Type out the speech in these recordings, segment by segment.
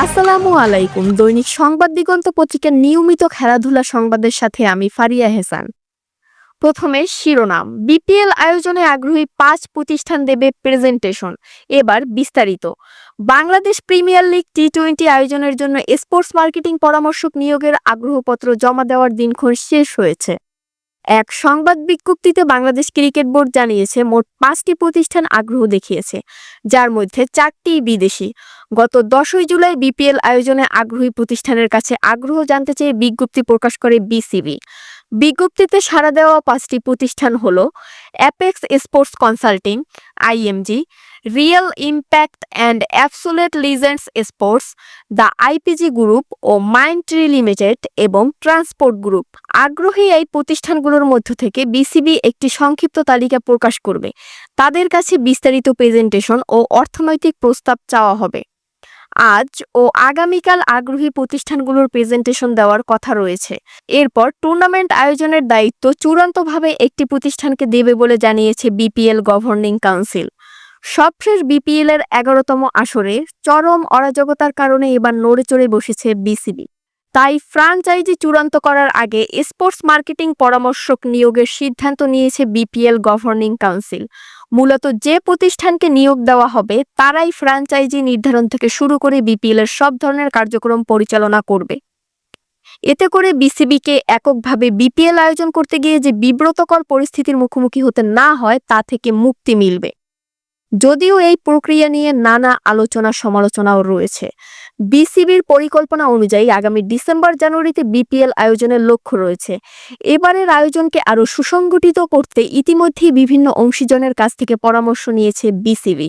আসসালামু আলাইকুম। দৈনিক সংবাদ দিগন্ত পত্রিকার নিয়মিত খেলাধুলা সংবাদের সাথে আমি ফারিয়া হেসান। প্রথমে শিরোনাম, বিপিএল আয়োজনে আগ্রহী ৫ প্রতিষ্ঠান দেবে প্রেজেন্টেশন। এবার বিস্তারিত। বাংলাদেশ প্রিমিয়ার লিগ টি-20 আয়োজনের জন্য স্পোর্টস মার্কেটিং পরামর্শক নিয়োগের আগ্রহপত্র জমা দেওয়ার দিনক্ষণ শেষ হয়েছে। এক সংবাদ বিজ্ঞপ্তিতে বাংলাদেশ ক্রিকেট বোর্ড জানিয়েছে মোট ৫টি প্রতিষ্ঠান আগ্রহ দেখিয়েছে, যার মধ্যে ৪টি বিদেশি। গত ১০ই জুলাই বিপিএল আয়োজনে আগ্রহী প্রতিষ্ঠানের কাছে আগ্রহ জানতে চেয়ে বিজ্ঞপ্তি প্রকাশ করে বিসিবি। বিজ্ঞপ্তিতে সাড়া দেওয়া ৫টি প্রতিষ্ঠান হল Apex Sports Consulting, IMG, Real Impact and Absolute Legends Sports, the IPG Group ও মাইন্ডট্রি লিমিটেড এবং ট্রান্সপোর্ট গ্রুপ। আগ্রহী এই প্রতিষ্ঠানগুলোর মধ্য থেকে বিসিবি একটি সংক্ষিপ্ত তালিকা প্রকাশ করবে। তাদের কাছে বিস্তারিত প্রেজেন্টেশন ও অর্থনৈতিক প্রস্তাব চাওয়া হবে। আজ ও আগামীকাল আগ্রহী প্রতিষ্ঠানগুলোর প্রেজেন্টেশন দেওয়ার কথা রয়েছে। এরপর টুর্নামেন্ট আয়োজনের দায়িত্ব চূড়ান্তভাবে একটি প্রতিষ্ঠানকে দেবে বলে জানিয়েছে বিপিএল গভর্নিং কাউন্সিল। সবশেষ বিপিএল এর ১১তম আসরে চরম অরাজকতার কারণে এবার নড়েচড়ে বসেছে বিসিবি। তাই ফ্র্যাঞ্চাইজি চূড়ান্ত করার আগে স্পোর্টস মার্কেটিং পরামর্শক নিয়োগের সিদ্ধান্ত নিয়েছে বিপিএল গভর্নিং কাউন্সিল। মূলত যে প্রতিষ্ঠানকে নিয়োগ দেওয়া হবে তারাই ফ্র্যাঞ্চাইজি নির্ধারণ থেকে শুরু করে বিপিএল এর সব ধরনের কার্যক্রম পরিচালনা করবে। এতে করে বিসিবিকে এককভাবে বিপিএল আয়োজন করতে গিয়ে যে বিব্রতকর পরিস্থিতির মুখোমুখি হতে না হয় তা থেকে মুক্তি মিলবে। যদিও এই প্রক্রিয়া নিয়ে নানা আলোচনা সমালোচনাও রয়েছে। বিসিবির পরিকল্পনা অনুযায়ী আগামী ডিসেম্বর-জানুয়ারিতে বিপিএল আয়োজনের লক্ষ্য রয়েছে। এবারের আয়োজনকে আরও সুসংগঠিত করতে ইতিমধ্যেই বিভিন্ন অংশীজনের কাছ থেকে পরামর্শ নিয়েছে বিসিবি।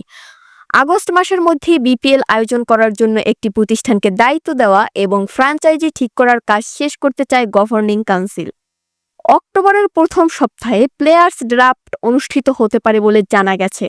আগস্ট মাসের মধ্যেই বিপিএল আয়োজন করার জন্য একটি প্রতিষ্ঠানকে দায়িত্ব দেওয়া এবং ফ্র্যাঞ্চাইজি ঠিক করার কাজ শেষ করতে চায় গভর্নিং কাউন্সিল। অক্টোবরের প্রথম সপ্তাহে প্লেয়ার্স ড্রাফট অনুষ্ঠিত হতে পারে বলে জানা গেছে।